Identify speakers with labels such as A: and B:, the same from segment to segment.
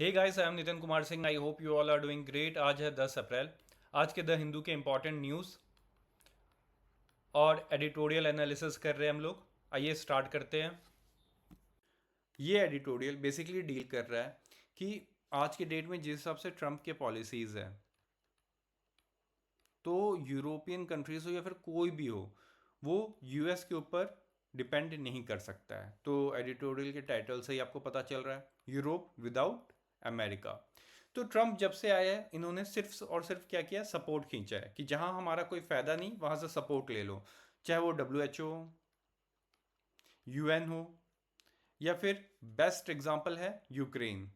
A: Hey guys, I am Nitin Kumar Singh. I hope you all are doing great. आज है 10 April. आज के द हिंदू के इंपॉर्टेंट न्यूज़ और एडिटोरियल एनालिसिस कर रहे हैं हम लोग। आइए स्टार्ट करते हैं। ये एडिटोरियल बेसिकली डील कर रहा है कि आज के डेट में जिस हिसाब से ट्रम्प के पॉलिसीज़ हैं, तो यूरोपियन कंट्रीज हो या फिर कोई भी हो, वो यूएस के ऊपर डिपेंड नहीं कर सकता है। तो एडिटोरियल के टाइटल से ही आपको पता चल रहा है, यूरोप विदाउट अमेरिका। तो ट्रम्प जब से आया है, इन्होंने सिर्फ और सिर्फ क्या किया, सपोर्ट खींचा है कि जहां हमारा कोई फ़ायदा नहीं वहां से सपोर्ट ले लो। चाहे वो डब्ल्यू हो, यूएन हो, या फिर बेस्ट एग्जांपल है यूक्रेन।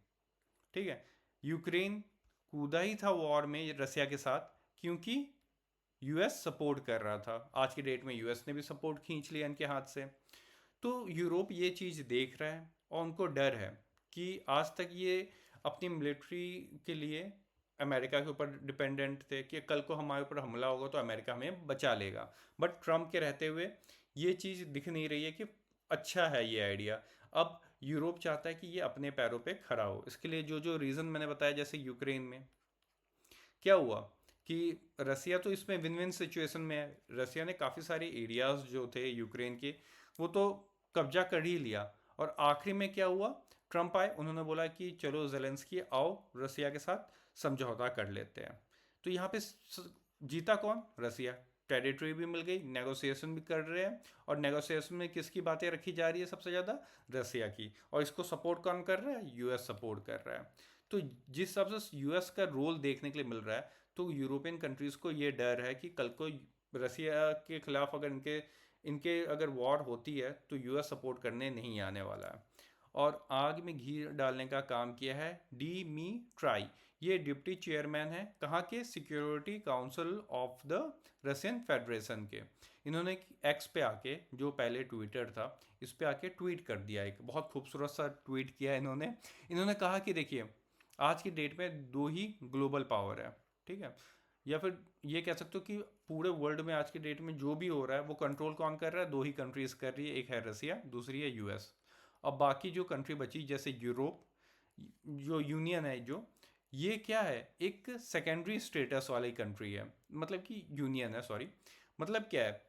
A: ठीक है, यूक्रेन कूदा ही था वॉर में रसिया के साथ, क्योंकि यूएस सपोर्ट कर रहा था। आज की डेट में यूएस ने भी सपोर्ट खींच लिया इनके हाथ से। तो यूरोप ये चीज़ देख रहा है और उनको डर है कि आज तक ये अपनी मिलिट्री के लिए अमेरिका के ऊपर डिपेंडेंट थे कि कल को हमारे ऊपर हमला होगा तो अमेरिका हमें बचा लेगा। बट ट्रम्प के रहते हुए ये चीज़ दिख नहीं रही है कि अच्छा है ये आइडिया। अब यूरोप चाहता है कि ये अपने पैरों पे खड़ा हो। इसके लिए जो जो रीज़न मैंने बताया, जैसे यूक्रेन में क्या हुआ कि रसिया तो इसमें विन विन सिचुएशन में है। रसिया ने काफ़ी सारे एरियाज जो थे यूक्रेन के, वो तो कब्जा कर ही लिया। और आखिरी में क्या हुआ, ट्रम्प आए, उन्होंने बोला कि चलो जेलेंस्की आओ रसिया के साथ समझौता कर लेते हैं। तो यहाँ पे जीता कौन, रसिया। टेरिटरी भी मिल गई, नेगोशिएशन भी कर रहे हैं। और नेगोशिएशन में किसकी बातें रखी जा रही है सबसे ज़्यादा, रसिया की। और इसको सपोर्ट कौन कर रहा है, यूएस सपोर्ट कर रहा है। तो जिस हिसाब से यूएस का रोल देखने के लिए मिल रहा है, तो यूरोपियन कंट्रीज़ को ये डर है कि कल को रसिया के खिलाफ अगर इनके इनके अगर वॉर होती है तो यूएस सपोर्ट करने नहीं आने वाला है। और आग में घी डालने का काम किया है डी मी ट्राई। ये डिप्टी चेयरमैन है कहाँ के, security council of the Russian federation के। इन्होंने एक्स पे आके, जो पहले ट्विटर था, इस पे आके ट्वीट कर दिया। एक बहुत खूबसूरत सा ट्वीट किया इन्होंने। इन्होंने कहा कि देखिए, आज की डेट में दो ही ग्लोबल पावर है। ठीक है, या फिर ये कह सकते हो कि पूरे वर्ल्ड में आज की डेट में जो भी हो रहा है वो कंट्रोल कौन कर रहा है, दो ही कंट्रीज कर रही है। एक है रसिया, दूसरी है यूएस। अब बाकी जो कंट्री बची, जैसे यूरोप, जो यूनियन है, जो ये क्या है, एक सेकेंडरी स्टेटस वाली कंट्री है। मतलब कि यूनियन है, सॉरी। मतलब क्या है,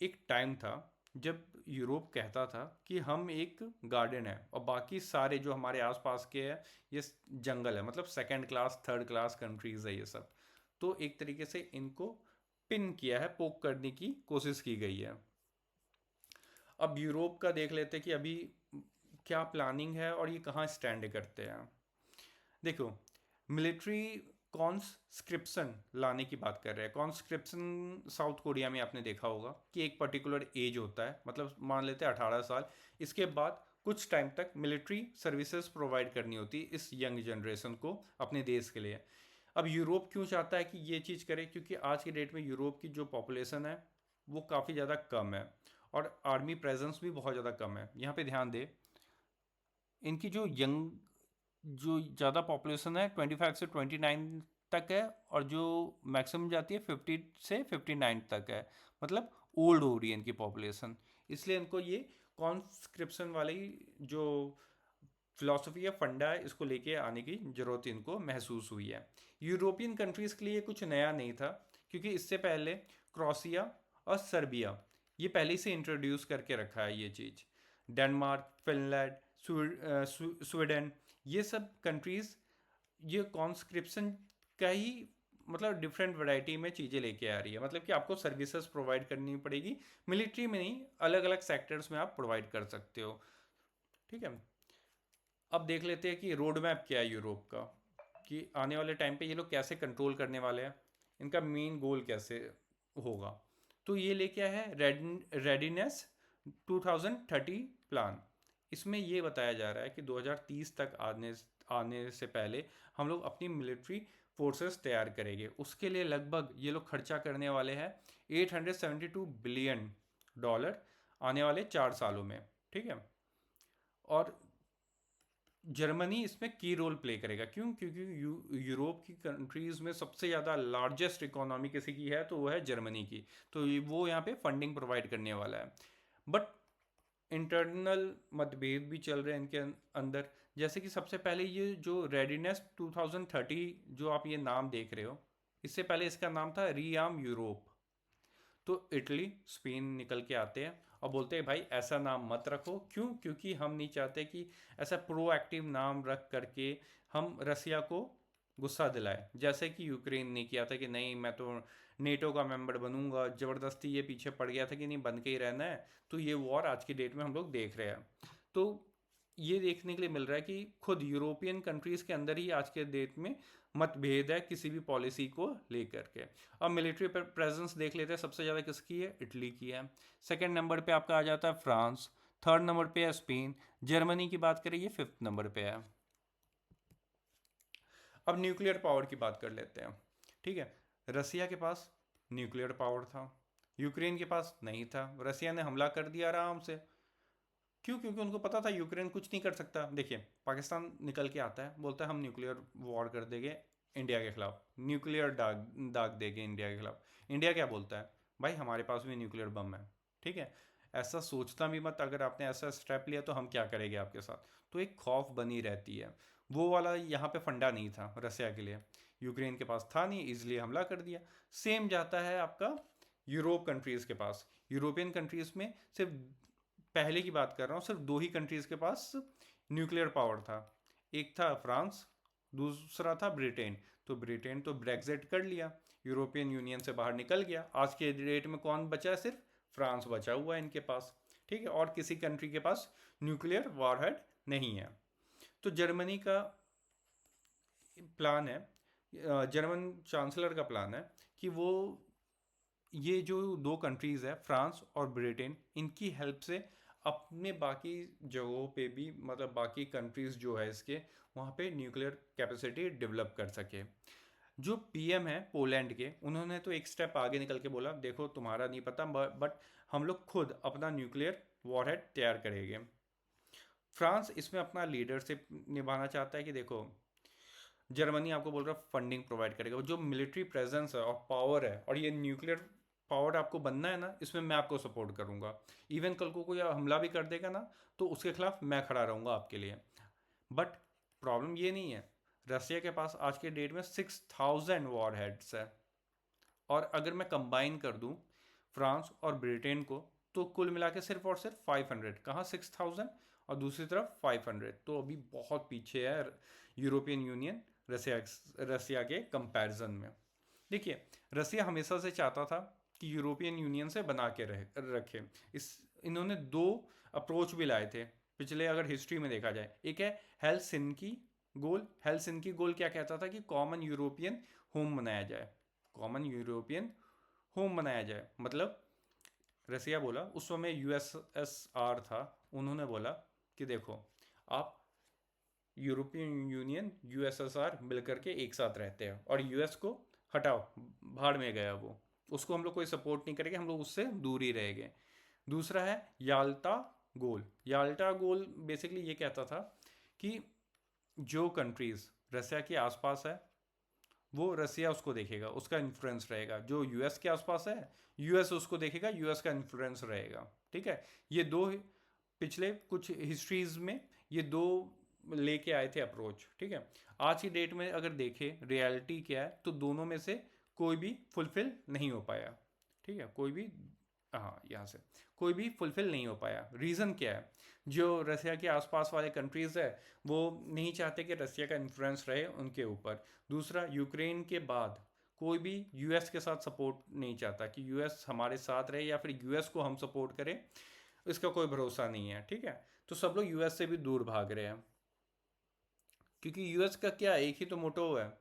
A: एक टाइम था जब यूरोप कहता था कि हम एक गार्डन है और बाकी सारे जो हमारे आसपास के हैं ये जंगल है। मतलब second class third class countries है ये सब। तो एक तरीके से इनको पिन किया है, पोक करने की कोशिश की गई है। अब यूरोप का देख लेते हैं कि अभी क्या प्लानिंग है और ये कहाँ स्टैंड करते हैं। देखो, मिलिट्री कॉन्स्क्रिप्शन लाने की बात कर रहे हैं। कॉन्स्क्रिप्शन साउथ कोरिया में आपने देखा होगा कि एक पर्टिकुलर एज होता है, मतलब मान लेते हैं 18 साल। इसके बाद कुछ टाइम तक मिलिट्री सर्विसेज प्रोवाइड करनी होती है इस यंग जनरेशन को अपने देश के लिए। अब यूरोप क्यों चाहता है कि ये चीज़ करे, क्योंकि आज की डेट में यूरोप की जो पॉपुलेशन है वो काफ़ी ज़्यादा कम है और आर्मी प्रेजेंस भी बहुत ज़्यादा कम है। यहाँ पे ध्यान दे, इनकी जो ज़्यादा पॉपुलेशन है 25 से 29 तक है, और जो मैक्सिमम जाती है 50 से 59 तक है। मतलब ओल्ड हो रही है इनकी पॉपुलेशन। इसलिए इनको ये कॉन्स्क्रिप्शन वाली जो फिलॉसफी या फंडा है, इसको लेके आने की ज़रूरत इनको महसूस हुई है। यूरोपियन कंट्रीज़ के लिए कुछ नया नहीं था, क्योंकि इससे पहले क्रोएशिया और सर्बिया ये पहले से इंट्रोड्यूस करके रखा है ये चीज़। डेनमार्क, फिनलैंड, स्वीडन, ये सब कंट्रीज़ ये कॉन्स्क्रिप्शन का ही मतलब डिफरेंट वैरायटी में चीज़ें लेके आ रही है। मतलब कि आपको सर्विसेज प्रोवाइड करनी पड़ेगी, मिलिट्री में नहीं, अलग अलग सेक्टर्स में आप प्रोवाइड कर सकते हो। ठीक है, अब देख लेते हैं कि रोड मैप क्या है यूरोप का, कि आने वाले टाइम पे ये लोग कैसे कंट्रोल करने वाले हैं, इनका मेन गोल कैसे होगा। तो ये लेके आया है रेडीनेस 2030 प्लान। इसमें ये बताया जा रहा है कि 2030 तक आने आने से पहले हम लोग अपनी मिलिट्री फोर्सेस तैयार करेंगे। उसके लिए लगभग ये लोग खर्चा करने वाले हैं 872 बिलियन डॉलर आने वाले 4 सालों में। ठीक है, और जर्मनी इसमें की रोल प्ले करेगा। क्यों, क्योंकि यूरोप की कंट्रीज़ में सबसे ज़्यादा लार्जेस्ट इकोनॉमी किसी की है तो वो है जर्मनी की। तो वो यहाँ पे फंडिंग प्रोवाइड करने वाला है। बट इंटरनल मतभेद भी चल रहे हैं इनके अंदर। जैसे कि सबसे पहले ये जो रेडीनेस 2030 जो आप ये नाम देख रहे हो, इससे पहले इसका नाम था रीआर्म यूरोप। तो इटली स्पेन निकल के आते हैं और बोलते हैं भाई ऐसा नाम मत रखो। क्यों? क्योंकि हम नहीं चाहते कि ऐसा प्रोएक्टिव नाम रख करके हम रसिया को गुस्सा दिलाए, जैसे कि यूक्रेन ने किया था कि नहीं मैं तो नेटो का मेंबर बनूंगा, ज़बरदस्ती ये पीछे पड़ गया था कि नहीं बन के ही रहना है। तो ये वॉर आज की डेट में हम लोग देख रहे हैं। तो ये देखने के लिए मिल रहा है कि खुद यूरोपियन कंट्रीज़ के अंदर ही आज के डेट में मतभेद है किसी भी पॉलिसी को लेकर के। अब मिलिट्री प्रेजेंस देख लेते हैं, सबसे ज़्यादा किसकी है? इटली की है। सेकंड नंबर पे आपका आ जाता है फ्रांस, थर्ड नंबर पे है स्पेन, जर्मनी की बात करें ये फिफ्थ नंबर पे है। अब न्यूक्लियर पावर की बात कर लेते हैं। ठीक है, रसिया के पास न्यूक्लियर पावर था, यूक्रेन के पास नहीं था। रसिया ने हमला कर दिया आराम से। क्यों? क्योंकि उनको पता था यूक्रेन कुछ नहीं कर सकता। देखिए, पाकिस्तान निकल के आता है, बोलता है हम न्यूक्लियर वॉर कर देंगे इंडिया के खिलाफ, न्यूक्लियर दाग दाग देंगे इंडिया के खिलाफ। इंडिया क्या बोलता है? भाई हमारे पास भी न्यूक्लियर बम है। ठीक है, ऐसा सोचता भी मत, अगर आपने ऐसा स्टेप लिया तो हम क्या करेंगे आपके साथ। तो एक खौफ बनी रहती है। वो वाला यहाँ पे फंडा नहीं था रसिया के लिए, यूक्रेन के पास था नहीं, इसलिए हमला कर दिया। सेम जाता है आपका यूरोप कंट्रीज़ के पास। यूरोपियन कंट्रीज़ में सिर्फ, पहले की बात कर रहा हूँ, सिर्फ दो ही कंट्रीज़ के पास न्यूक्लियर पावर था। एक था फ्रांस, दूसरा था ब्रिटेन। तो ब्रिटेन तो ब्रेग्जिट कर लिया, यूरोपियन यूनियन से बाहर निकल गया। आज के डेट में कौन बचा है? सिर्फ फ्रांस बचा हुआ है इनके पास। ठीक है, और किसी कंट्री के पास न्यूक्लियर वॉरहेड नहीं है। तो जर्मनी का प्लान है, जर्मन चांसलर का प्लान है कि वो ये जो दो कंट्रीज़ है फ्रांस और ब्रिटेन, इनकी हेल्प से अपने बाकी जगहों पे भी, मतलब बाकी कंट्रीज़ जो है इसके, वहाँ पे न्यूक्लियर कैपेसिटी डेवलप कर सके। जो पीएम है पोलैंड के, उन्होंने तो एक स्टेप आगे निकल के बोला देखो तुम्हारा नहीं पता बट हम लोग खुद अपना न्यूक्लियर वॉरहेड तैयार करेंगे। फ्रांस इसमें अपना लीडरशिप निभाना चाहता है कि देखो, जर्मनी आपको बोल रहा है फंडिंग प्रोवाइड करेगा, जो मिलिट्री प्रेजेंस है और पावर है और ये न्यूक्लियर पावर आपको बनना है ना, इसमें मैं आपको सपोर्ट करूंगा। इवन कल को कोई हमला भी कर देगा ना, तो उसके खिलाफ मैं खड़ा रहूंगा आपके लिए। बट प्रॉब्लम ये नहीं है, रसिया के पास आज के डेट में 6000 वॉर हेड्स है, और अगर मैं कंबाइन कर दूं फ्रांस और ब्रिटेन को, तो कुल मिला के सिर्फ और सिर्फ 500, कहाँ 6000 और दूसरी तरफ 500, तो अभी बहुत पीछे है यूरोपियन यूनियन रसिया रसिया के कंपैरिजन में। देखिए, रसिया हमेशा से चाहता था कि यूरोपियन यूनियन से बना के रखे। इस इन्होंने दो अप्रोच भी लाए थे पिछले, अगर हिस्ट्री में देखा जाए। एक है हेलसिंकी गोल। हेलसिंकी गोल क्या कहता था कि कॉमन यूरोपियन होम बनाया जाए, कॉमन यूरोपियन होम बनाया जाए। मतलब रसिया बोला, उस समय यूएसएसआर था, उन्होंने बोला कि देखो आप यूरोपियन यूनियन यूएसएसआर मिलकर के एक साथ रहते हैं और यूएस को हटाओ, भाड़ में गया वो, उसको हम लोग कोई सपोर्ट नहीं करेंगे, हम लोग उससे दूर ही रहेंगे। दूसरा है याल्टा गोल। याल्टा गोल बेसिकली ये कहता था कि जो कंट्रीज़ रसिया के आसपास है वो रसिया उसको देखेगा, उसका इन्फ्लुएंस रहेगा। जो यूएस के आसपास है यूएस उसको देखेगा, यूएस का इन्फ्लुएंस रहेगा। ठीक है, ये दो पिछले कुछ हिस्ट्रीज में ये दो लेके आए थे अप्रोच। ठीक है, आज की डेट में अगर देखें रियलिटी क्या है, तो दोनों में से कोई भी फुलफिल नहीं हो पाया। ठीक है, कोई भी, हाँ यहाँ से कोई भी फुलफिल नहीं हो पाया। रीज़न क्या है? जो रसिया के आसपास वाले कंट्रीज़ है वो नहीं चाहते कि रसिया का इन्फ्लुएंस रहे उनके ऊपर। दूसरा, यूक्रेन के बाद कोई भी यूएस के साथ सपोर्ट नहीं चाहता कि यूएस हमारे साथ रहे या फिर यूएस को हम सपोर्ट करें, इसका कोई भरोसा नहीं है। ठीक है, तो सब लोग यूएस से भी दूर भाग रहे हैं, क्योंकि यूएस का क्या एक ही तो मोटो है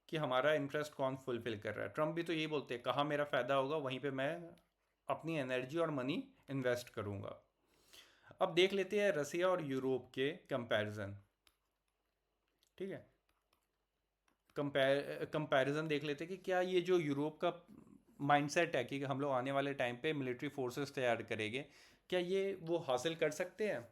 A: कि हमारा इंटरेस्ट कौन फुलफिल कर रहा है। ट्रम्प भी तो यही बोलते हैं, कहाँ मेरा फ़ायदा होगा वहीं पे मैं अपनी एनर्जी और मनी इन्वेस्ट करूँगा। अब देख लेते हैं रसिया और यूरोप के कंपैरिजन। ठीक है, कंपैरिजन देख लेते हैं कि क्या ये जो यूरोप का माइंडसेट है कि हम लोग आने वाले टाइम पे मिलिट्री फोर्सेस तैयार करेंगे, क्या ये वो हासिल कर सकते हैं।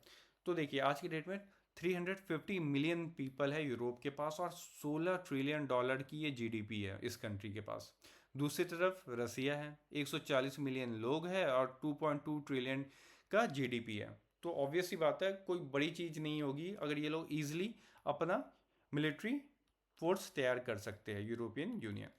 A: तो देखिए, आज की डेट में 350 मिलियन पीपल है यूरोप के पास और 16 ट्रिलियन डॉलर की ये जीडीपी है इस कंट्री के पास। दूसरी तरफ रसिया है, 140 मिलियन लोग हैं और 2.2 ट्रिलियन का जीडीपी है। तो ऑब्वियस सी बात है कोई बड़ी चीज़ नहीं होगी अगर ये लोग ईजिली अपना मिलिट्री फोर्स तैयार कर सकते हैं, यूरोपियन यूनियन।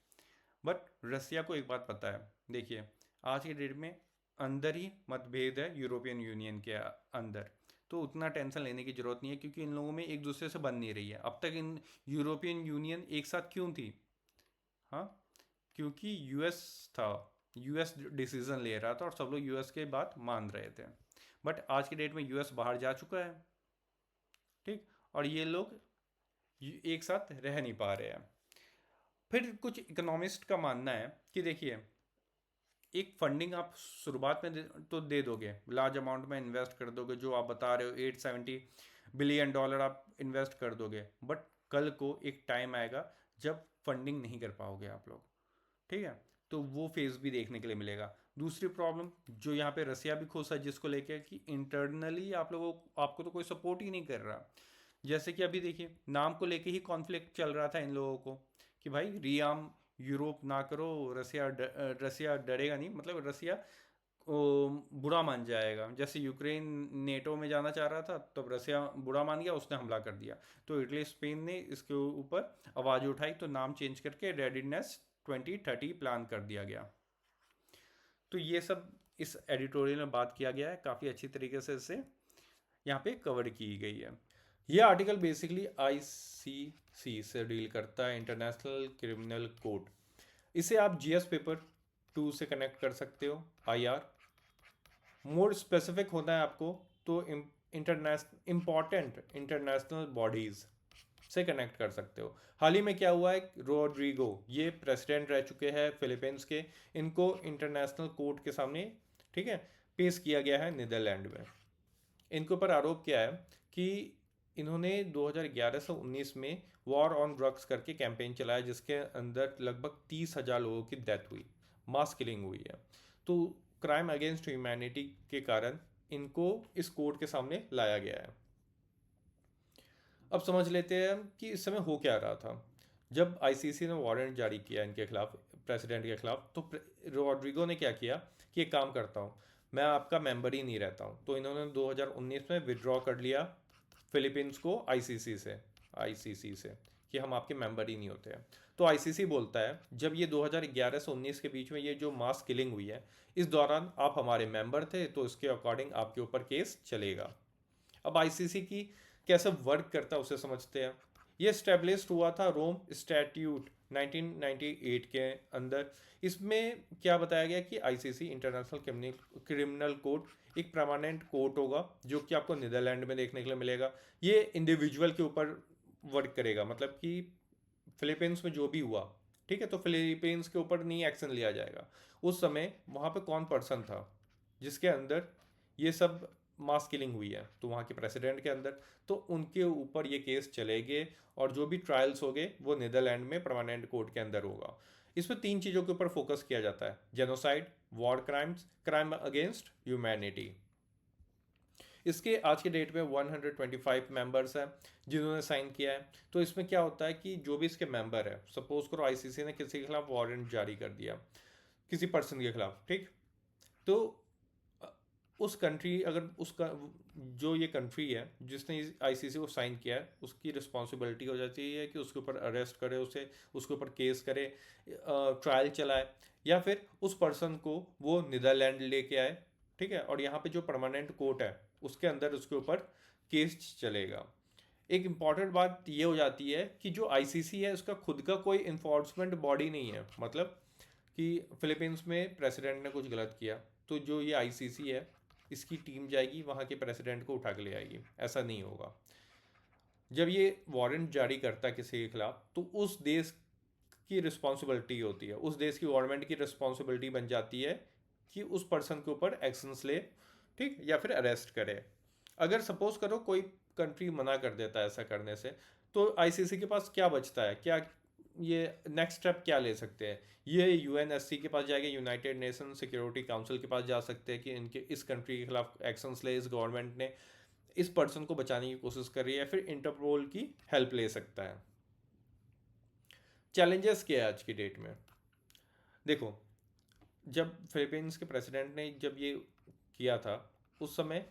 A: बट रसिया को एक बात पता है, देखिए आज के डेट में अंदर ही मतभेद है यूरोपियन यूनियन के अंदर, तो उतना टेंशन लेने की ज़रूरत नहीं है क्योंकि इन लोगों में एक दूसरे से बन नहीं रही है। अब तक इन यूरोपियन यूनियन एक साथ क्यों थी? हाँ, क्योंकि यूएस था, यूएस डिसीजन ले रहा था और सब लोग यूएस के बात मान रहे थे। बट आज के डेट में यूएस बाहर जा चुका है, ठीक, और ये लोग एक साथ रह नहीं पा रहे हैं। फिर कुछ इकोनॉमिस्ट का मानना है कि देखिए एक फंडिंग आप शुरुआत में तो दे दोगे, लार्ज अमाउंट में इन्वेस्ट कर दोगे, जो आप बता रहे हो $870 बिलियन आप इन्वेस्ट कर दोगे, बट कल को एक टाइम आएगा जब फंडिंग नहीं कर पाओगे आप लोग, ठीक है, तो वो फेज भी देखने के लिए मिलेगा। दूसरी प्रॉब्लम जो यहाँ पे रसिया भी खुश है जिसको लेके कि इंटरनली आप लोगों आपको तो कोई सपोर्ट ही नहीं कर रहा। जैसे कि अभी देखिए नाम को लेके ही कॉन्फ्लिक्ट चल रहा था इन लोगों को कि भाई रियाम यूरोप ना करो, रसिया डरेगा नहीं, मतलब रसिया बुरा मान जाएगा। जैसे यूक्रेन नेटो में जाना चाह रहा था तब रसिया बुरा मान गया, उसने हमला कर दिया, तो इटली स्पेन ने इसके ऊपर आवाज़ उठाई तो नाम चेंज करके रेडिनेस 2030 प्लान कर दिया गया। तो ये सब इस एडिटोरियल में बात किया गया है, काफ़ी अच्छी तरीके से इसे यहाँ पे कवर की गई है। ये आर्टिकल बेसिकली आईसीसी से डील करता है, इंटरनेशनल क्रिमिनल कोर्ट। इसे आप जीएस पेपर 2 से कनेक्ट कर सकते हो, आईआर। मोर स्पेसिफिक होना है आपको तो इम्पॉर्टेंट इंटरनेशनल बॉडीज से कनेक्ट कर सकते हो। हाल ही में क्या हुआ है, रोड्रिगो ये प्रेसिडेंट रह चुके हैं फिलीपींस के, इनको इंटरनेशनल कोर्ट के सामने, ठीक है, पेश किया गया है नीदरलैंड में। इनके ऊपर आरोप क्या है कि इन्होंने 2011 से 19 में वॉर ऑन ड्रग्स करके कैंपेन चलाया जिसके अंदर लगभग 30,000 लोगों की डेथ हुई, मास किलिंग हुई है। तो क्राइम अगेंस्ट ह्यूमैनिटी के कारण इनको इस कोर्ट के सामने लाया गया है। अब समझ लेते हैं कि इस समय हो क्या रहा था। जब आईसीसी ने वारंट जारी किया इनके खिलाफ, प्रेसिडेंट के खिलाफ, तो रोड्रिगो ने क्या किया कि एक काम करता हूँ, मैं आपका मेंबर ही नहीं रहता हूँ, तो इन्होंने 2019 में विड्रॉ कर लिया फिलीपींस को आईसीसी से कि हम आपके मेंबर ही नहीं होते हैं। तो आईसीसी बोलता है जब ये 2011 से 19 के बीच में ये जो मास किलिंग हुई है इस दौरान आप हमारे मेंबर थे, तो इसके अकॉर्डिंग आपके ऊपर केस चलेगा। अब आईसीसी की कैसे वर्क करता है उसे समझते हैं। ये स्टेब्लिश हुआ था रोम स्टैट्यूट 1998 के अंदर। इसमें क्या बताया गया कि आईसीसी इंटरनेशनल क्रिमिनल कोर्ट एक परमानेंट कोर्ट होगा जो कि आपको नीदरलैंड में देखने के लिए मिलेगा। ये इंडिविजुअल के ऊपर वर्क करेगा, मतलब कि फिलीपींस में जो भी हुआ, ठीक है, तो फिलीपींस के ऊपर नहीं एक्शन लिया जाएगा। उस समय वहाँ पे कौन पर्सन था जिसके अंदर ये सब मास किलिंग हुई है, तो वहाँ के प्रेसिडेंट के अंदर, तो उनके ऊपर ये केस चलेंगे और जो भी ट्रायल्स होंगे वो नीदरलैंड में परमानेंट कोर्ट के अंदर होगा। इसमें 3 चीज़ों के ऊपर फोकस किया जाता है, genocide, war crimes, crime against humanity. इसके आज के डेट में 125 मेंबर्स हैं जिन्होंने साइन किया है। तो इसमें क्या होता है कि जो भी इसके मेंबर है, सपोज करो आईसीसी ने किसी के खिलाफ वारंट जारी कर दिया किसी पर्सन के खिलाफ, ठीक, तो उस कंट्री, अगर उसका जो ये कंट्री है जिसने आईसीसी को साइन किया है उसकी रिस्पॉन्सिबिलिटी हो जाती है कि उसके ऊपर अरेस्ट करे, उसे उसके ऊपर केस करे, ट्रायल चलाए, या फिर उस पर्सन को वो नीदरलैंड लेके आए, ठीक है, और यहाँ पे जो परमानेंट कोर्ट है उसके अंदर उसके ऊपर केस चलेगा। एक इम्पॉर्टेंट बात ये हो जाती है कि जो आईसीसी है उसका खुद का कोई इन्फोर्समेंट बॉडी नहीं है, मतलब कि फिलीपींस में प्रेसिडेंट ने कुछ गलत किया तो जो ये आईसीसी है इसकी टीम जाएगी वहाँ के प्रेसिडेंट को उठा के ले आएगी, ऐसा नहीं होगा। जब ये वारंट जारी करता है किसी के खिलाफ तो उस देश की रिस्पॉन्सिबिलिटी होती है, उस देश की गवर्नमेंट की रिस्पॉन्सिबिलिटी बन जाती है कि उस पर्सन के ऊपर एक्शंस ले, ठीक, या फिर अरेस्ट करे। अगर सपोज करो कोई कंट्री मना कर देता है ऐसा करने से, तो आईसीसी के पास क्या बचता है, क्या ये नेक्स्ट स्टेप क्या ले सकते हैं, ये यूएनएससी के पास जाएंगे, यूनाइटेड नेशन सिक्योरिटी काउंसिल के पास जा सकते हैं कि इनके इस कंट्री के खिलाफ एक्शंस ले, इस गवर्नमेंट ने इस पर्सन को बचाने की कोशिश कर रही है, फिर इंटरपोल की हेल्प ले सकता है। चैलेंजेस क्या है आज की डेट में, देखो जब फिलीपींस के प्रेसिडेंट ने जब ये किया था उस समय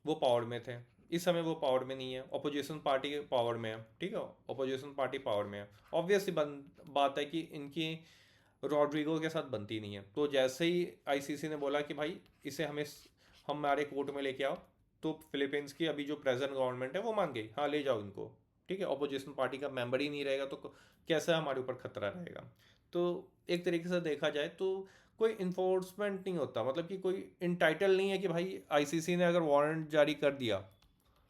A: वो पावर में थे, इस समय वो पावर में नहीं है, अपोजिशन पार्टी पावर में है, ठीक है, अपोजिशन पार्टी पावर में है। ऑब्वियसली बात है कि इनकी रॉड्रिगो के साथ बनती नहीं है। तो जैसे ही आईसीसी ने बोला कि भाई इसे हमारे कोर्ट में लेके आओ, तो फिलीपींस की अभी जो प्रेजेंट गवर्नमेंट है वो मान गई, हाँ ले जाओ इनको, ठीक है, अपोजिशन पार्टी का मेंबर ही नहीं रहेगा तो कैसा हमारे ऊपर खतरा रहेगा। तो एक तरीके से देखा जाए तो कोई इन्फोर्समेंट नहीं होता, मतलब कि कोई इंटाइटल नहीं है कि भाई आईसीसी ने अगर वारंट जारी कर दिया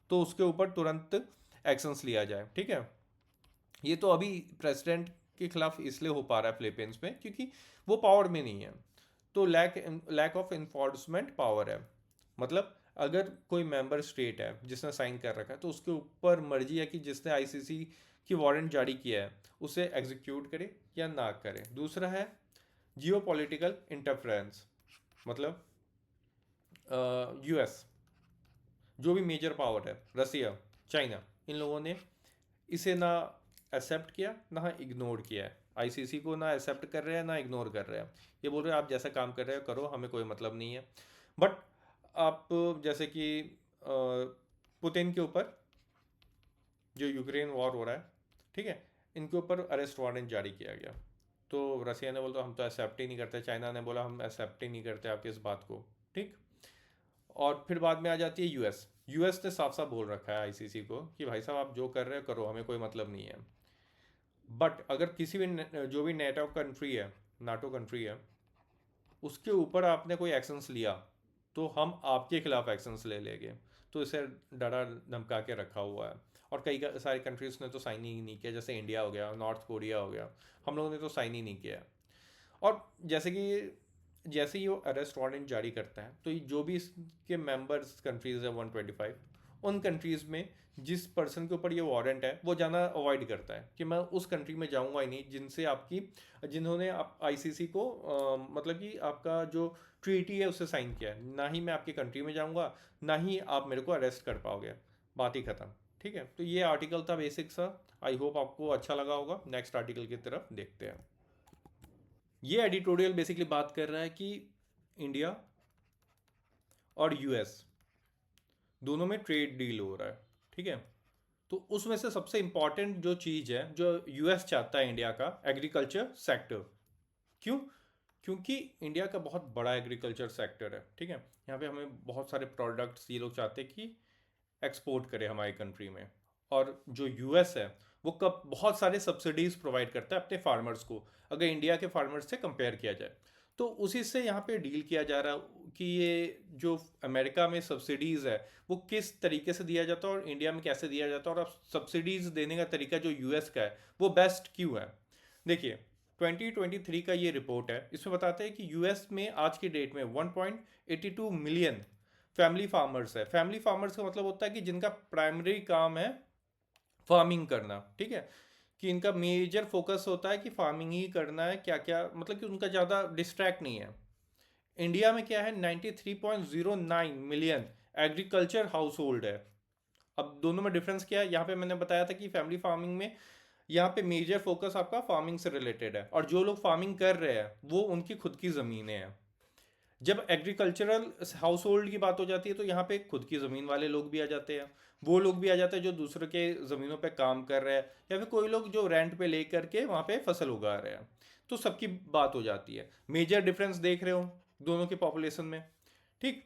A: तो उसके ऊपर तुरंत एक्शंस लिया जाए, ठीक है। ये तो अभी प्रेसिडेंट के खिलाफ इसलिए हो पा रहा है फिलीपींस में क्योंकि वो पावर में नहीं है, तो लैक ऑफ इन्फोर्समेंट पावर है। मतलब अगर कोई मेंबर स्टेट है जिसने साइन कर रखा है तो उसके ऊपर मर्जी है कि जिसने आईसीसी की वारंट जारी किया है उसे एग्जीक्यूट करे या ना करे। दूसरा है जियो पॉलिटिकल इंटरफ्रेंस, मतलब यूएस, जो भी मेजर पावर है, रसिया, चाइना, इन लोगों ने इसे ना एक्सेप्ट किया ना इग्नोर किया है। आईसीसी को ना एक्सेप्ट कर रहे हैं ना इग्नोर कर रहे हैं। ये बोल रहे हैं आप जैसा काम कर रहे हो करो, हमें कोई मतलब नहीं है। बट आप जैसे कि पुतिन के ऊपर जो यूक्रेन वॉर हो रहा है, ठीक है, इनके ऊपर अरेस्ट वारंट जारी किया गया। तो रसिया ने बोला हम तो एक्सेप्ट ही नहीं करते, चाइना ने बोला हम एक्सेप्ट ही नहीं करते आपकी इस बात को, ठीक। और फिर बाद में आ जाती है यूएस। यूएस ने साफ साफ बोल रखा है आईसीसी को कि भाई साहब आप जो कर रहे हो करो, हमें कोई मतलब नहीं है। बट अगर किसी भी जो भी नेटो कंट्री है, नाटो कंट्री है, उसके ऊपर आपने कोई एक्शंस लिया तो हम आपके खिलाफ एक्शंस ले लेंगे। तो इसे डरा धमका के रखा हुआ है। और कई सारी कंट्रीज ने तो साइन ही नहीं किया, जैसे इंडिया हो गया, नॉर्थ कोरिया हो गया, हम लोगों ने तो साइन ही नहीं किया। और जैसे ही वो अरेस्ट वारंट जारी करता है तो ये जो भी इसके मेंबर्स कंट्रीज है 125, उन कंट्रीज़ में जिस पर्सन के ऊपर ये वारंट है वो जाना अवॉइड करता है कि मैं उस कंट्री में जाऊंगा ही नहीं जिन्होंने आप आईसीसी को मतलब कि आपका जो ट्रीटी है उससे साइन किया है, ना ही मैं आपकी कंट्री में जाऊंगा, ना ही आप मेरे को अरेस्ट कर पाओगे, बात ही खत्म, ठीक है। तो ये आर्टिकल था बेसिक सा। आई होप आपको अच्छा लगा होगा। नेक्स्ट आर्टिकल की तरफ देखते हैं। ये एडिटोरियल बेसिकली बात कर रहा है कि इंडिया और यूएस दोनों में ट्रेड डील हो रहा है, ठीक है। तो उसमें से सबसे इंपॉर्टेंट जो चीज़ है जो यूएस चाहता है इंडिया का, एग्रीकल्चर सेक्टर। क्यों? क्योंकि इंडिया का बहुत बड़ा एग्रीकल्चर सेक्टर है, ठीक है। यहाँ पे हमें बहुत सारे प्रोडक्ट्स ये लोग चाहते हैं कि एक्सपोर्ट करे हमारी कंट्री में। और जो यूएस है वो कब बहुत सारे सब्सिडीज प्रोवाइड करता है अपने फार्मर्स को, अगर इंडिया के फार्मर्स से कंपेयर किया जाए। तो उसी से यहाँ पे डील किया जा रहा है कि ये जो अमेरिका में सब्सिडीज़ है वो किस तरीके से दिया जाता है और इंडिया में कैसे दिया जाता है, और अब सब्सिडीज़ देने का तरीका जो यूएस का है वो बेस्ट क्यों है। देखिए 2023 का ये रिपोर्ट है, इसमें बताते हैं कि यूएस में आज की डेट में 1.82 मिलियन फैमिली फार्मर्स है। फैमिली फार्मर्स का मतलब होता है कि जिनका प्राइमरी काम है फार्मिंग करना, ठीक है, कि इनका मेजर फोकस होता है कि फार्मिंग ही करना है, क्या क्या मतलब कि उनका ज़्यादा डिस्ट्रैक्ट नहीं है। इंडिया में क्या है, 93.09 मिलियन एग्रीकल्चर हाउस होल्ड है। अब दोनों में डिफरेंस क्या है, यहाँ पे मैंने बताया था कि फैमिली फार्मिंग में यहाँ पे मेजर फोकस आपका फार्मिंग से रिलेटेड है, और जो लोग फार्मिंग कर रहे हैं वो उनकी खुद की ज़मीनें हैं। जब एग्रीकल्चरल हाउस होल्ड की बात हो जाती है तो यहाँ पे खुद की ज़मीन वाले लोग भी आ जाते हैं, वो लोग भी आ जाते हैं जो दूसरे के ज़मीनों पे काम कर रहे हैं, या फिर कोई लोग जो रेंट पे ले करके वहाँ पे फसल उगा रहे हैं। तो सबकी बात हो जाती है। मेजर डिफरेंस देख रहे हो दोनों की पॉपुलेशन में, ठीक।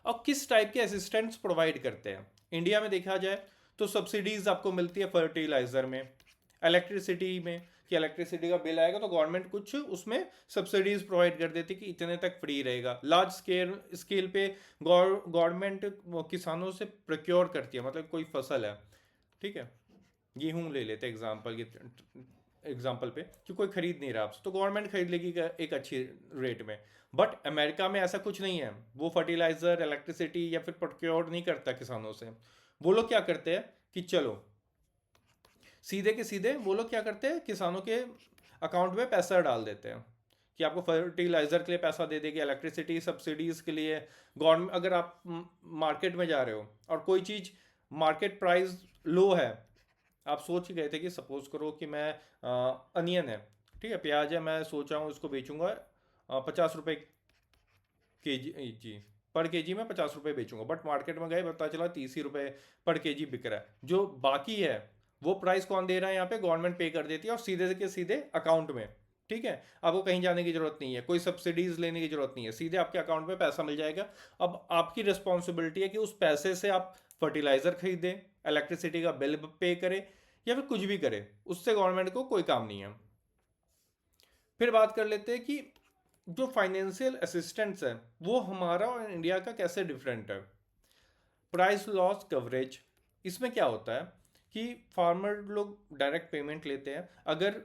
A: अब किस टाइप के असिस्टेंट्स प्रोवाइड करते हैं इंडिया में देखा जाए तो सब्सिडीज आपको मिलती है फर्टिलाइजर में, इलेक्ट्रिसिटी में, कि इलेक्ट्रिसिटी का बिल आएगा तो गवर्नमेंट कुछ उसमें सब्सिडीज प्रोवाइड कर देती है कि इतने तक फ्री रहेगा। लार्ज स्केल पे गवर्नमेंट किसानों से प्रोक्योर करती है, मतलब कोई फसल है, ठीक है, गेहूं ले लेते एग्जाम्पल पे कि कोई खरीद नहीं रहा आपसे तो गवर्नमेंट खरीद लेगी एक अच्छी रेट में। बट अमेरिका में ऐसा कुछ नहीं है, वो फर्टिलाइजर इलेक्ट्रिसिटी या फिर प्रोक्योर नहीं करता किसानों से। वो लोग क्या करते हैं कि चलो सीधे के सीधे वो लोग क्या करते हैं किसानों के अकाउंट में पैसा डाल देते हैं कि आपको फर्टिलाइजर के लिए पैसा दे देगी, इलेक्ट्रिसिटी सब्सिडीज के लिए। गवर्नमेंट अगर आप मार्केट में जा रहे हो और कोई चीज़ मार्केट प्राइस लो है, आप सोच ही गए थे कि सपोज करो कि मैं अनियन है, ठीक है, प्याज है, मैं सोच रहा हूँ उसको बेचूंगा 50 रुपये के जी, पर केजी में 50 रुपये बेचूंगा, बट मार्केट में गए पता चला 30 रुपये पर केजी बिक रहा है। जो बाकी है वो प्राइस कौन दे रहा है? यहाँ पे गवर्नमेंट पे कर देती है और सीधे के सीधे अकाउंट में। ठीक है, आपको कहीं जाने की जरूरत नहीं है, कोई सब्सिडीज लेने की जरूरत नहीं है, सीधे आपके अकाउंट में पैसा मिल जाएगा। अब आपकी रिस्पॉन्सिबिलिटी है कि उस पैसे से आप फर्टिलाइजर खरीदें, इलेक्ट्रिसिटी का बिल पे करें, या फिर कुछ भी करें, उससे गवर्नमेंट को कोई काम नहीं है। फिर बात कर लेते हैं कि जो फाइनेंशियल असिस्टेंस है वो हमारा और इंडिया का कैसे डिफरेंट है। प्राइस लॉस कवरेज, इसमें क्या होता है कि फार्मर लोग डायरेक्ट पेमेंट लेते हैं। अगर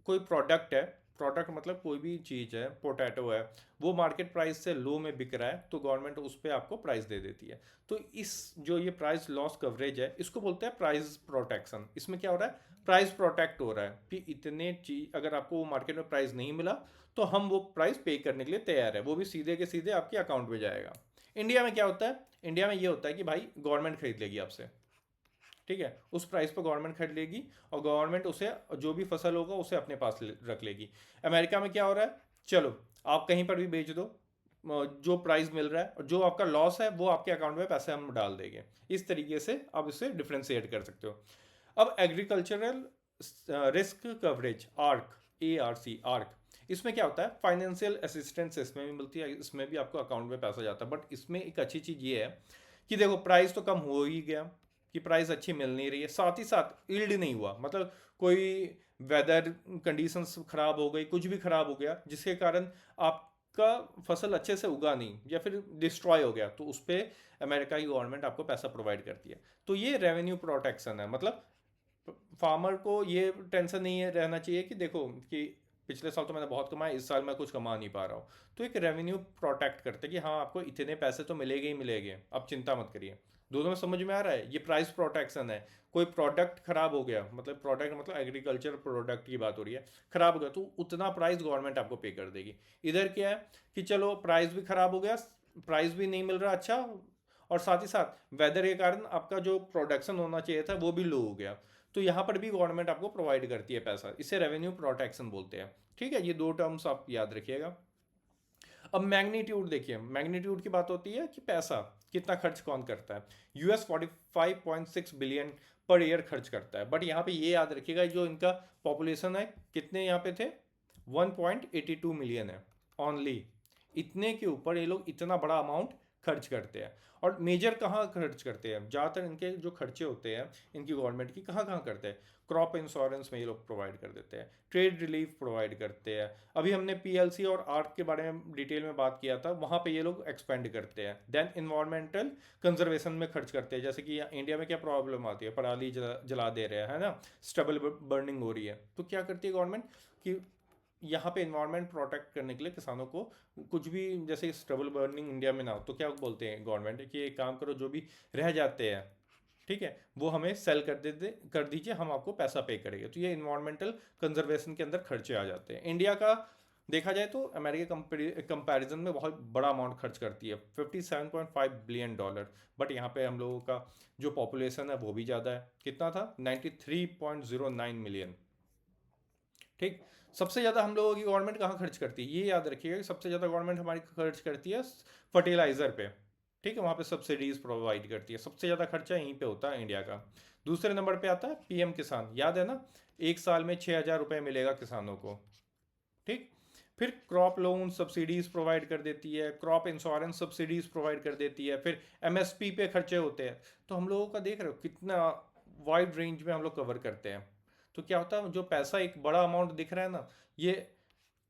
A: कोई प्रोडक्ट है, प्रोडक्ट मतलब कोई भी चीज़ है, पोटैटो है, वो मार्केट प्राइस से लो में बिक रहा है तो गवर्नमेंट उस पर आपको प्राइस दे देती है। तो इस जो ये प्राइस लॉस कवरेज है इसको बोलते हैं प्राइस प्रोटेक्शन। इसमें क्या हो रहा है? प्राइस प्रोटेक्ट हो रहा है कि इतने चीज अगर आपको वो मार्केट में प्राइस नहीं मिला तो हम वो प्राइस पे करने के लिए तैयार है, वो भी सीधे के सीधे आपके अकाउंट में जाएगा। इंडिया में क्या होता है? इंडिया में ये होता है कि भाई गवर्नमेंट खरीद लेगी आपसे, ठीक है, उस प्राइस पर गवर्नमेंट खरीद लेगी और गवर्नमेंट उसे जो भी फसल होगा उसे अपने पास रख लेगी। अमेरिका में क्या हो रहा है? चलो आप कहीं पर भी बेच दो, जो प्राइस मिल रहा है और जो आपका लॉस है वो आपके अकाउंट में पैसे हम डाल देंगे। इस तरीके से आप इसे डिफ्रेंशिएट कर सकते हो। अब agricultural risk coverage, arc, ARC, arc, इसमें क्या होता है? फाइनेंशियल असिस्टेंस इसमें भी मिलती है, इसमें भी आपको अकाउंट में पैसा जाता है। बट इसमें एक अच्छी चीज़ ये है कि देखो प्राइस तो कम हो ही गया, कि प्राइस अच्छी मिल नहीं रही है, साथ ही साथ ईल्ड नहीं हुआ, मतलब कोई वेदर कंडीशंस खराब हो गई, कुछ भी खराब हो गया जिसके कारण आपका फसल अच्छे से उगा नहीं या फिर डिस्ट्रॉय हो गया, तो उस पर अमेरिका की गवर्नमेंट आपको पैसा प्रोवाइड करती है। तो ये रेवेन्यू प्रोटेक्शन है। मतलब फार्मर को ये टेंशन नहीं है रहना चाहिए कि देखो कि पिछले साल तो मैंने बहुत कमाया, इस साल मैं कुछ कमा नहीं पा रहा हूँ। तो एक रेवेन्यू प्रोटेक्ट करते कि हाँ आपको इतने पैसे तो मिलेंगे ही मिलेंगे, अब चिंता मत करिए। दोनों में समझ में आ रहा है? ये प्राइस प्रोटेक्शन है। कोई प्रोडक्ट खराब हो गया, मतलब प्रोडक्ट मतलब एग्रीकल्चर प्रोडक्ट की बात हो रही है, खराब हो गया तो उतना प्राइस गवर्नमेंट आपको पे कर देगी। इधर क्या है कि चलो प्राइस भी खराब हो गया, प्राइस भी नहीं मिल रहा अच्छा, और साथ ही साथ वेदर के कारण आपका जो प्रोडक्शन होना चाहिए था वो भी लो हो गया, तो यहाँ पर भी गवर्नमेंट आपको प्रोवाइड करती है पैसा। इसे रेवेन्यू प्रोटेक्शन बोलते हैं। ठीक है, ये दो टर्म्स आप याद रखिएगा। अब मैग्नीट्यूड देखिए, मैग्नीट्यूड की बात होती है कि पैसा कितना खर्च कौन करता है। US 45.6 बिलियन पर ईयर खर्च करता है, बट यहाँ पे ये याद रखिएगा जो इनका पॉपुलेशन है, कितने यहाँ पे थे? 1.82 मिलियन है ओनली। इतने के ऊपर ये लोग इतना बड़ा अमाउंट खर्च करते हैं। और मेजर कहाँ खर्च करते हैं? ज़्यादातर इनके जो खर्चे होते हैं इनकी गवर्नमेंट की, कहाँ कहाँ करते हैं? क्रॉप इंश्योरेंस में ये लोग प्रोवाइड कर देते हैं, ट्रेड रिलीफ प्रोवाइड करते हैं, अभी हमने PLC और आर्क के बारे में डिटेल में बात किया था, वहाँ पे ये लोग एक्सपेंड करते हैं। देन इन्वायरमेंटल कंजर्वेशन में खर्च करते हैं, जैसे कि इंडिया में क्या प्रॉब्लम आती है, पराली जला दे रहे हैं, है ना, स्टबल बर्निंग हो रही है, तो क्या करती है गवर्नमेंट कि यहाँ पे इन्वायरमेंट प्रोटेक्ट करने के लिए किसानों को कुछ भी, जैसे स्टबल बर्निंग इंडिया में ना हो, तो क्या बोलते हैं गवर्नमेंट कि एक काम करो, जो भी रह जाते हैं, ठीक है, वो हमें सेल कर दीजिए, हम आपको पैसा पे करेंगे। तो ये इन्वायरमेंटल कंजर्वेशन के अंदर खर्चे आ जाते हैं। इंडिया का देखा जाए तो अमेरिका कंपैरिजन में बहुत बड़ा अमाउंट खर्च करती है, $57.5 बिलियन। बट यहाँ पे हम लोगों का जो पॉपुलेशन है वो भी ज़्यादा है, कितना था? 93.09 मिलियन। ठीक, सबसे ज़्यादा हम लोगों की गवर्नमेंट कहाँ खर्च करती है? ये याद रखिएगा कि सबसे ज़्यादा गवर्नमेंट हमारी खर्च करती है फर्टिलाइज़र पे। ठीक है, वहाँ पे सब्सिडीज प्रोवाइड करती है, सबसे ज़्यादा खर्चा यहीं पे होता है इंडिया का। दूसरे नंबर पे आता है PM किसान, याद है ना, एक साल में 6,000 रुपये मिलेगा किसानों को। ठीक, फिर क्रॉप लोन सब्सिडीज प्रोवाइड कर देती है, क्रॉप इंश्योरेंस सब्सिडीज प्रोवाइड कर देती है, फिर MSP पे खर्चे होते हैं। तो हम लोगों का देख रहे हो कितना वाइड रेंज में हम लोग कवर करते हैं। तो क्या होता है, जो पैसा एक बड़ा अमाउंट दिख रहा है ना, ये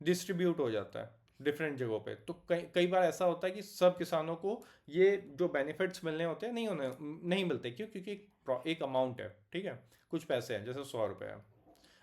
A: डिस्ट्रीब्यूट हो जाता है डिफरेंट जगहों पे। तो कई कई बार ऐसा होता है कि सब किसानों को ये जो बेनिफिट्स मिलने होते हैं नहीं मिलते। क्यों? क्योंकि एक अमाउंट है, ठीक है, कुछ पैसे हैं, जैसे 100 रुपये है।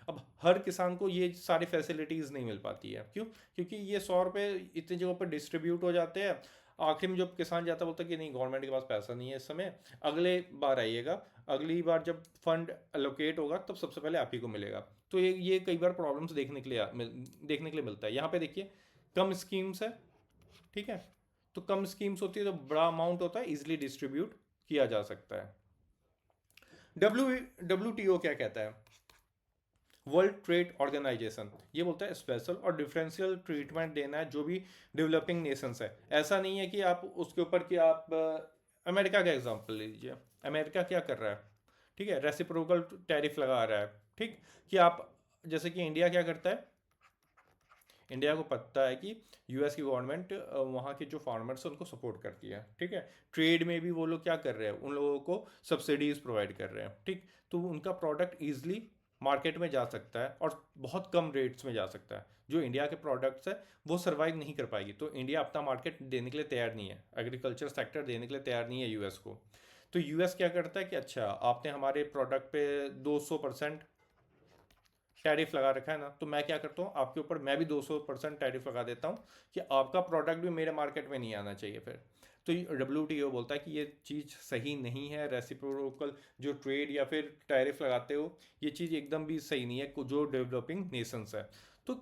A: अब हर किसान को ये सारी फैसिलिटीज़ नहीं मिल पाती है। क्यों? क्योंकि ये 100 रुपये इतनी जगहों पर डिस्ट्रीब्यूट हो जाते हैं। आखिर में जब किसान जाता है बोलता है कि नहीं, गवर्नमेंट के पास पैसा नहीं है इस समय, अगले बार आइएगा, अगली बार जब फंड एलोकेट होगा तब सबसे पहले आप ही को मिलेगा। तो ये कई बार प्रॉब्लम्स देखने के लिए मिलता है। यहाँ पे देखिए कम स्कीम्स है, ठीक है, तो कम स्कीम्स होती है तो बड़ा अमाउंट होता है, इजिली डिस्ट्रीब्यूट किया जा सकता है। WTO क्या कहता है? वर्ल्ड ट्रेड ऑर्गेनाइजेशन ये बोलता है स्पेशल और डिफरेंशियल ट्रीटमेंट देना है जो भी डेवलपिंग नेशंस है। ऐसा नहीं है कि आप उसके ऊपर कि आप अमेरिका का एग्जांपल ले लीजिए। अमेरिका क्या कर रहा है, ठीक है, रेसिप्रोकल टैरिफ लगा रहा है, ठीक, कि आप जैसे कि इंडिया क्या करता है, इंडिया को पता है कि यूएस की गवर्नमेंट वहाँ के जो फार्मर्स हैं उनको सपोर्ट करती है, ठीक है। ट्रेड में भी वो लोग क्या कर रहे हैं, उन लोगों को सब्सिडीज प्रोवाइड कर रहे हैं, ठीक। तो उनका प्रोडक्ट ईजिली मार्केट में जा सकता है और बहुत कम रेट्स में जा सकता है। जो इंडिया के प्रोडक्ट्स है वो सर्वाइव नहीं कर पाएगी, तो इंडिया अपना मार्केट देने के लिए तैयार नहीं है, एग्रीकल्चर सेक्टर देने के लिए तैयार नहीं है यूएस को। तो यूएस क्या करता है कि अच्छा आपने हमारे प्रोडक्ट पे 200% टैरिफ लगा रखा है ना, तो मैं क्या करता हूँ आपके ऊपर मैं भी 200% टैरिफ लगा देता हूँ कि आपका प्रोडक्ट भी मेरे मार्केट में नहीं आना चाहिए फिर। तो WTO बोलता है कि ये चीज़ सही नहीं है, रेसिप्रोकल जो ट्रेड या फिर टैरिफ लगाते हो ये चीज़ एकदम भी सही नहीं है जो डेवलपिंग नेशंस है। तो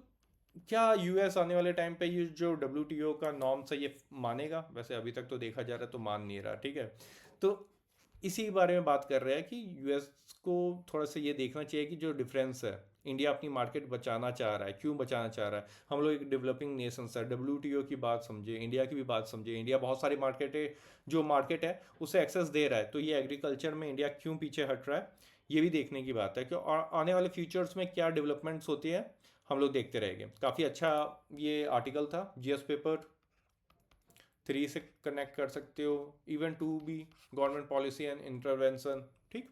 A: क्या यूएस आने वाले टाइम पे ये जो WTO का नॉर्म्स है ये मानेगा? वैसे अभी तक तो देखा जा रहा है तो मान नहीं रहा, ठीक है। तो इसी बारे में बात कर रहे हैं कि यूएस को थोड़ा सा ये देखना चाहिए कि जो डिफरेंस है, इंडिया अपनी मार्केट बचाना चाह रहा है, क्यों बचाना चाह रहा है, हम लोग एक डेवलपिंग नेशन है, WTO की बात समझे, इंडिया की भी बात समझे। इंडिया बहुत सारी मार्केट है, जो मार्केट है उसे एक्सेस दे रहा है, तो ये एग्रीकल्चर में इंडिया क्यों पीछे हट रहा है, ये भी देखने की बात है कि आने वाले फ्यूचर्स में क्या डेवलपमेंट्स होती है हम लोग देखते रहेंगे। काफ़ी अच्छा ये आर्टिकल था, GS पेपर 3 से कनेक्ट कर सकते हो, इवन 2 भी, गवर्नमेंट पॉलिसी एंड इंटरवेंशन, ठीक।